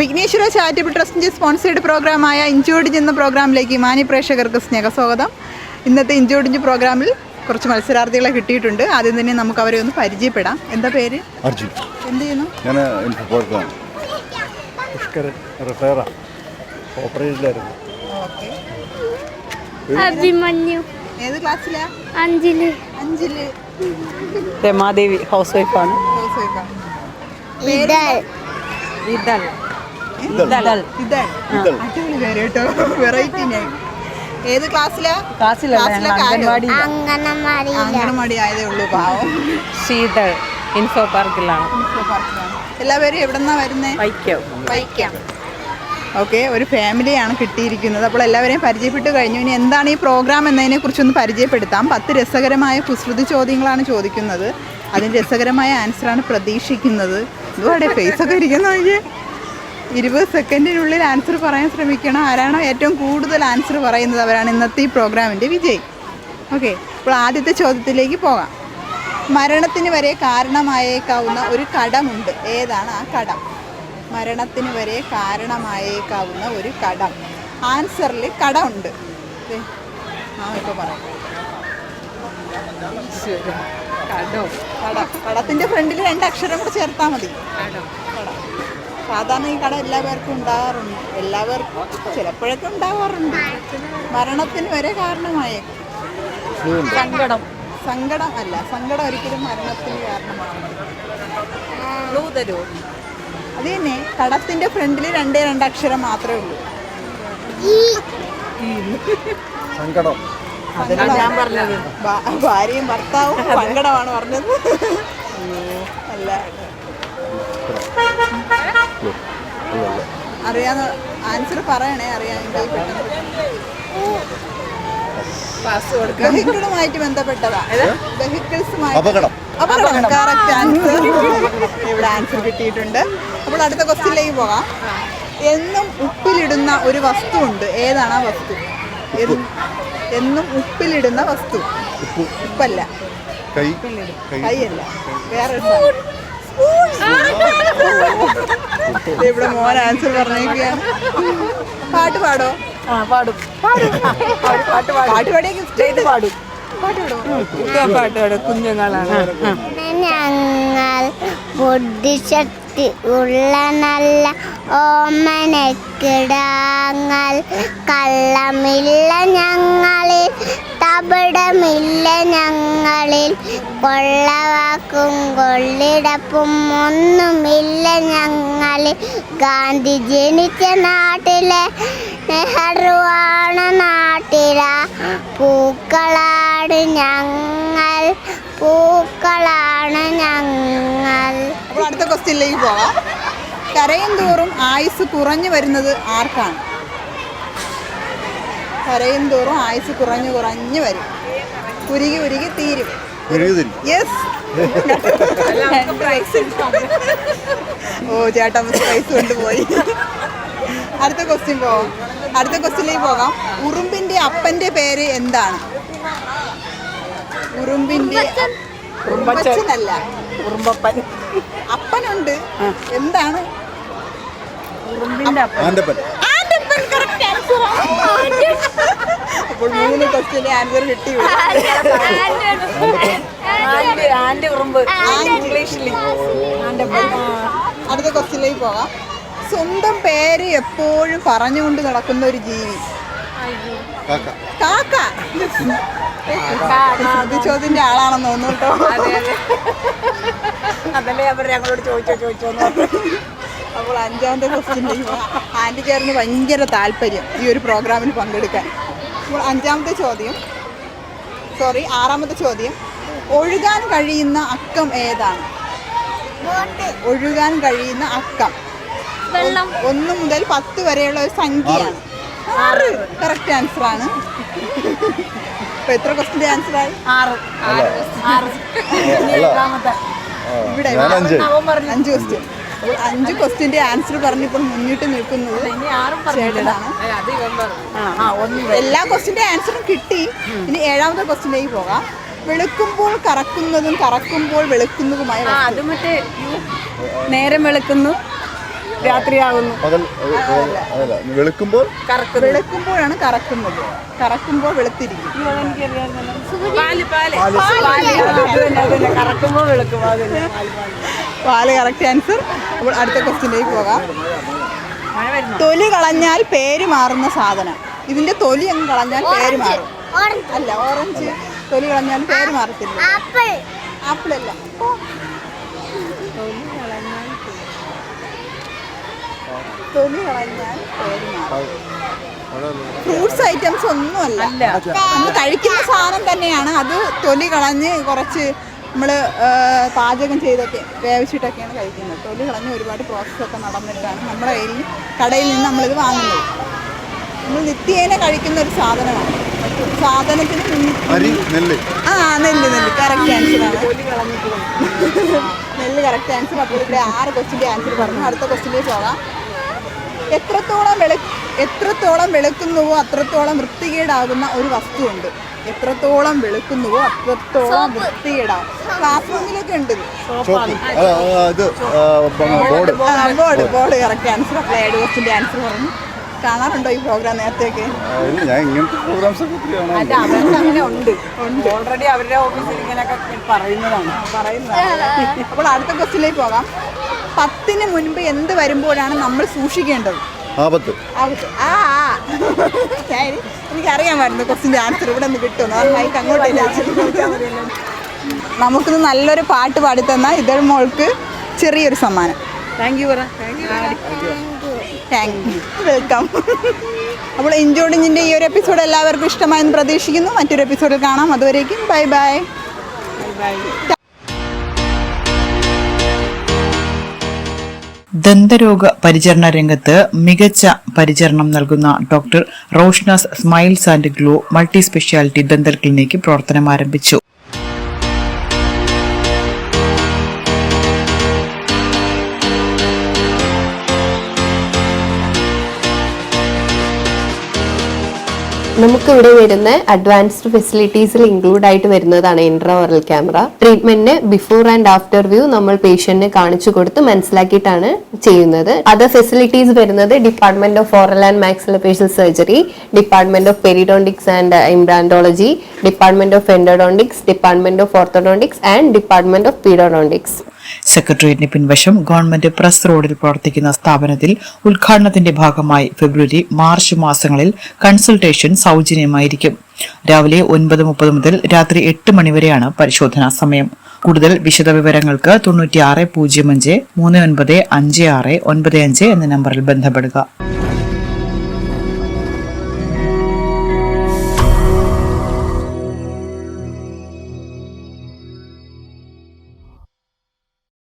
Vighneshwara charitable ട്രസ്റ്റിൻ്റെ sponsored പ്രോഗ്രാമായ ഇഞ്ചോടിഞ്ച് എന്ന പ്രോഗ്രാമിലേക്ക് മാന്യ പ്രേക്ഷകർക്ക് സ്നേഹസ്വാഗതം. ഇന്നത്തെ ഇഞ്ചോടിഞ്ച് പ്രോഗ്രാമിൽ കുറച്ച് മത്സരാർത്ഥികളെ കിട്ടിയിട്ടുണ്ട്. ആദ്യം തന്നെ നമുക്ക് അവരെ ഒന്ന് പരിചയപ്പെടാം. എന്താ പേര്? അർജുൻ. എന്ത് ചെയ്യുന്നു? ഞാൻ ഏത് ക്ലാസ്സിലാ? അഞ്ചില്. രമാദേവി ഹൗസ് വൈഫാണ്. അടിപൊളി പേര് കേട്ടോ, വെറൈറ്റി നെയിം. ഏത് ക്ലാസ്സിലാ? അംഗനവാടി ആയതേ ഉള്ളൂ. പാവം. ശീതൾ ഇൻഫോ പാർക്കിലാണ്. എല്ലാവരും എവിടെന്നാ വരുന്നേ? വൈക്കം. ഓക്കെ, ഒരു ഫാമിലിയാണ് കിട്ടിയിരിക്കുന്നത്. അപ്പോൾ എല്ലാവരെയും പരിചയപ്പെട്ട് കഴിഞ്ഞു. ഇനി എന്താണ് ഈ പ്രോഗ്രാം എന്നതിനെ കുറിച്ചൊന്ന് പരിചയപ്പെടുത്താം. 10 രസകരമായ കുസൃതി ചോദ്യങ്ങളാണ് ചോദിക്കുന്നത്. അതിന് രസകരമായ ആൻസറാണ് പ്രതീക്ഷിക്കുന്നത്. ഇതുപോലെ ഫേസൊക്കെ ഇരിക്കുന്ന നോക്കിയേ. 20 സെക്കൻഡിനുള്ളിൽ ആൻസർ പറയാൻ ശ്രമിക്കണം. ആരാണോ ഏറ്റവും കൂടുതൽ ആൻസർ പറയുന്നത് അവരാണ് ഇന്നത്തെ ഈ പ്രോഗ്രാമിൻ്റെ വിജയി. ഓക്കെ, അപ്പോൾ ആദ്യത്തെ ചോദ്യത്തിലേക്ക് പോകാം. മരണത്തിന് വരെ കാരണമായേക്കാവുന്ന ഒരു കടമുണ്ട്. ഏതാണ് ആ കടം? മരണത്തിന് വരെ കാരണമായേക്കാവുന്ന ഒരു കടം. ആൻസറിൽ കടമുണ്ട്. ഇപ്പോൾ പറയാം. കടത്തിൻ്റെ ഫ്രണ്ടിൽ 2 അക്ഷരം കൂടെ ചേർത്താൽ മതി. സാധാരണ ഈ കട എല്ലാവർക്കും ഉണ്ടാകാറുണ്ട്. എല്ലാവർക്കും ചിലപ്പോഴൊക്കെ ഉണ്ടാകാറുണ്ട്. മരണത്തിന് വരെ കാരണമായേക്കും. സങ്കടം അല്ല, സങ്കടം ഒരിക്കലും മരണത്തിന് കാരണമാണ്. അത് തന്നെ, കടത്തിന്റെ ഫ്രണ്ടിൽ 2 അക്ഷരം മാത്രമേ ഉള്ളൂ. സങ്കടം. ഞാൻ പറഞ്ഞത് ഭാര്യയും ഭർത്താവും സങ്കടമാണ് പറഞ്ഞത്. അല്ല, അറിയാന്ന് ആൻസർ പറയണേ. അറിയാമെങ്കിൽ വെഹിക്കിളുമായിട്ട് ബന്ധപ്പെട്ടതാ. അപകടം. Correct answer. ഇവിടെ ആൻസർ കിട്ടിയിട്ടുണ്ട്. അപ്പോൾ അടുത്ത ക്വസ്റ്റ്യനിലേക്ക് പോകാം. എന്നും ഉപ്പിലിടുന്ന ഒരു വസ്തു ഉണ്ട്. ഏതാണ് ആ വസ്തു? എന്നും ഉപ്പിലിടുന്ന വസ്തു. ഉപ്പല്ല, കൈയല്ല, വേറെ. ഇവിടെ മോൻ ആൻസർ പറഞ്ഞേക്കുകയാണ്. പാട്ട് പാടോ? പാടും. പാട്ട് കുഞ്ഞുങ്ങളാണ്. ഞങ്ങൾ ബുദ്ധിശക്തി ഉള്ള നല്ല ഓമനക്കിടാങ്ങൾ, കള്ളമില്ല ഞങ്ങളിൽ, തപിടമില്ല ഞങ്ങളിൽ, കൊള്ളവാക്കും കൊള്ളിടപ്പും ഒന്നുമില്ല ഞങ്ങളിൽ. ഗാന്ധി ജനിച്ച നാട്ടിലെ നെഹ്റുവാണ് നാട്ടിലെ പൂക്കളാണ് ഞങ്ങൾ, പൂക്കളാണ് ഞങ്ങൾ. അപ്പോൾ അടുത്ത ക്വസ്റ്റ്യനിലേക്ക് പോകാം. കരയും തോറും ആയുസ് കുറഞ്ഞു വരുന്നത് ആർക്കാണ്? കരയും തോറും ആയുസ് കുറഞ്ഞു വരും. ഉരുകി തീരും. യെസ്. ഓ ചേട്ടാ, പ്രൈസ് കൊണ്ടുപോയി. അടുത്ത ക്വസ്റ്റ്യനിലേക്ക് പോകാം. ഉറുമ്പിന്റെ അപ്പന്റെ പേര് എന്താണ്? ഉറുമ്പിന്റെ ഉറുമ്പച്ചനല്ല, ഉറുമ്പപ്പൻ. അപ്പനുണ്ട്. എന്താണ്? ഉറുമ്പിന്റെ ആൻഡപ്പൻ. Correct answer. അപ്പോൾ 3 ക്വസ്റ്റ്യന്റെ ആൻസർ കിട്ടി. അടുത്ത ക്വസ്റ്റ്യനിലേക്ക് പോകാം. സ്വന്തം പേര് എപ്പോഴും പറഞ്ഞുകൊണ്ട് നടക്കുന്ന ഒരു ജീവി. കാക്ക. ചോദ്യത്തിന്റെ ആളാണെന്ന് തോന്നുന്നു കേട്ടോ. അതല്ലേ അവർ ഞങ്ങളോട് ചോദിച്ചോ. അപ്പോൾ 5ാമത്തെ ക്വസ്റ്റ്യനിലേക്ക് പോകാം. ആൻറ്റിക്കാരന് ഭയങ്കര താല്പര്യം ഈ ഒരു പ്രോഗ്രാമിൽ പങ്കെടുക്കാൻ. അപ്പോൾ 6ാമത്തെ ചോദ്യം. ഒഴുകാൻ കഴിയുന്ന അക്കം ഏതാണ്? ഒഴുകാൻ കഴിയുന്ന അക്കം 1 മുതൽ 10 വരെയുള്ള ഒരു സംഖ്യയാണ്. 6. കറക്റ്റ് ആൻസർ ആണ്. ഇപ്പൊ എത്ര ക്വസ്റ്റ്യന്റെ ആൻസർ ആയി? 6. ഇവിടെ 5 ക്വസ്റ്റ്യൻ. അപ്പോൾ 5 ക്വസ്റ്റ്യന്റെ ആൻസർ പറഞ്ഞിപ്പോൾ മുന്നിട്ട് നിൽക്കുന്നത് ചേട്ടനാണ്. എല്ലാ ക്വസ്റ്റ്യന്റെ ആൻസറും കിട്ടി. ഇനി 7ാമത്തെ ക്വസ്റ്റ്യനിലേക്ക് പോകാം. വെളുക്കുമ്പോൾ കറക്കുന്നതും കറക്കുമ്പോൾ വെളുക്കുന്നതുമായ അത് മറ്റേ നേരം വെളുക്കുന്നു രാത്രിയാകുന്നു. പകൽ അതല്ല വെളുക്കുമ്പോൾ വെളുക്കുമ്പോഴാണ് കറക്കുന്നത്. കറക്കുമ്പോൾ വെളുത്തിരിക്കും. കറക്കുമ്പോ വെളുക്കുമ്പോ പാല് കറക്റ്റ് ആൻസർ. അപ്പോൾ അടുത്ത ക്വസ്റ്റ്യനിലേക്ക് പോകാം. തൊലി കളഞ്ഞാൽ പേര് മാറുന്ന സാധനം. ഇതിന്റെ തൊലി അങ്ങ് കളഞ്ഞാൽ പേര് മാറും. അല്ല, ഓറഞ്ച് തൊലി കളഞ്ഞാൽ പേര് മാറത്തില്ല. ആപ്പിൾ അല്ല. തൊലി കളഞ്ഞാൽ പേര് മാറും. ഫ്രൂട്ട്സ് ഐറ്റംസ് ഒന്നുമല്ല, നമ്മൾ കഴിക്കുന്ന സാധനം തന്നെയാണ്. അത് തൊലി കളഞ്ഞ് കുറച്ച് നമ്മൾ പാചകം ചെയ്തൊക്കെ വേവിച്ചിട്ടൊക്കെയാണ് കഴിക്കുന്നത്. തൊലി കളഞ്ഞ് ഒരുപാട് പ്രോസസ്സൊക്കെ നടന്നിട്ടാണ് നമ്മുടെ കടയിൽ നിന്ന് നമ്മളിത് വാങ്ങുന്നത്. നമ്മൾ നിത്യേന കഴിക്കുന്ന ഒരു സാധനമാണ്. സാധനത്തിന് നെല്ല് കറക്റ്റ് ആൻസറാണ്. നെല്ല് കറക്റ്റ് ആൻസർ. അപ്പോൾ ഇവിടെ 6 ക്വസ്റ്റിൻ്റെ ആൻസർ പറഞ്ഞു. അടുത്ത ക്വസ്റ്റിലേക്ക് പോകാം. എത്രത്തോളം വെളുക്കുന്നുവോ അത്രത്തോളം വൃത്തികേടാകുന്ന ഒരു വസ്തുവുണ്ട്. എത്രത്തോളം വെളുക്കുന്നുവോ അത്രത്തോളം വൃത്തികേടാകും. ക്ലാസ് റൂമിലൊക്കെ ഉണ്ട് ബോർഡ് കറക്റ്റ് ആൻസർ. അപ്പോൾ 7 ക്വസ്റ്റിൻ്റെ ആൻസർ പറഞ്ഞു. കാണാറുണ്ടോ ഈ പ്രോഗ്രാം നേരത്തേക്ക്? അല്ല, അവർക്ക് അങ്ങനെ ഉണ്ട്. ഓൾറെഡി അവരുടെ ഓഫീസിൽ ഇങ്ങനെയൊക്കെ പറയുന്നതാണ്. അപ്പോൾ അടുത്ത ക്വസ്റ്റിലേക്ക് പോകാം. 10-ന് മുൻപ് എന്ത് വരുമ്പോഴാണ് നമ്മൾ സൂക്ഷിക്കേണ്ടത്? ആപത്ത്. എനിക്കറിയാമായിരുന്നു ക്വസ്റ്റിൻ്റെ ആൻസർ ഇവിടെ നിന്ന് കിട്ടുമെന്ന്. മൈക്ക് അങ്ങോട്ടേക്ക് നമുക്കിന്ന് നല്ലൊരു പാട്ട് പാടിത്തന്ന ഇതൾ മോൾക്ക് ചെറിയൊരു സമ്മാനം. Thank you. വെൽക്കം. അപ്പോൾ ഇഞ്ചോടിഞ്ചിൻ്റെ ഈ ഒരു എപ്പിസോഡ് എല്ലാവർക്കും ഇഷ്ടമായെന്ന് പ്രതീക്ഷിക്കുന്നു. മറ്റൊരു എപ്പിസോഡിൽ കാണാം. അതുവരേക്കും ബൈ ബൈ. ദന്തരോഗ പരിചരണ രംഗത്ത് മികച്ച പരിചരണം നൽകുന്ന doctor Roshnas smiles and glow multi speciality dental clinic പ്രവർത്തനം ആരംഭിച്ചു. നമുക്കിവിടെ വരുന്ന അഡ്വാൻസ്ഡ് ഫെസിലിറ്റീസിൽ ഇൻക്ലൂഡ് ആയിട്ട് വരുന്നതാണ് ഇൻട്രാ ഓറൽ ക്യാമറ. ട്രീറ്റ്മെന്റിന് ബിഫോർ ആൻഡ് ആഫ്റ്റർ വ്യൂ നമ്മൾ പേഷ്യന്റിന് കാണിച്ചു കൊടുത്ത് മനസ്സിലാക്കിയിട്ടാണ് ചെയ്യുന്നത്. അതർ ഫെസിലിറ്റീസ് വരുന്നത് department of oral and maxillofacial surgery, department of periodontics and implantology, department of endodontics, department of orthodontics and department of pedodontics. സെക്രട്ടേറിയറ്റിന് പിൻവശം ഗവൺമെന്റ് പ്രസ് റോഡിൽ പ്രവർത്തിക്കുന്ന സ്ഥാപനത്തിൽ ഉദ്ഘാടനത്തിന്റെ ഭാഗമായി ഫെബ്രുവരി, മാർച്ച് മാസങ്ങളിൽ കൺസൾട്ടേഷൻ സൗജന്യമായിരിക്കും. രാവിലെ 9:30 മുതൽ രാത്രി 8 മണിവരെയാണ് പരിശോധനാ സമയം. കൂടുതൽ വിശദവിവരങ്ങൾക്ക് 9605 395695 എന്ന നമ്പറിൽ ബന്ധപ്പെടുക.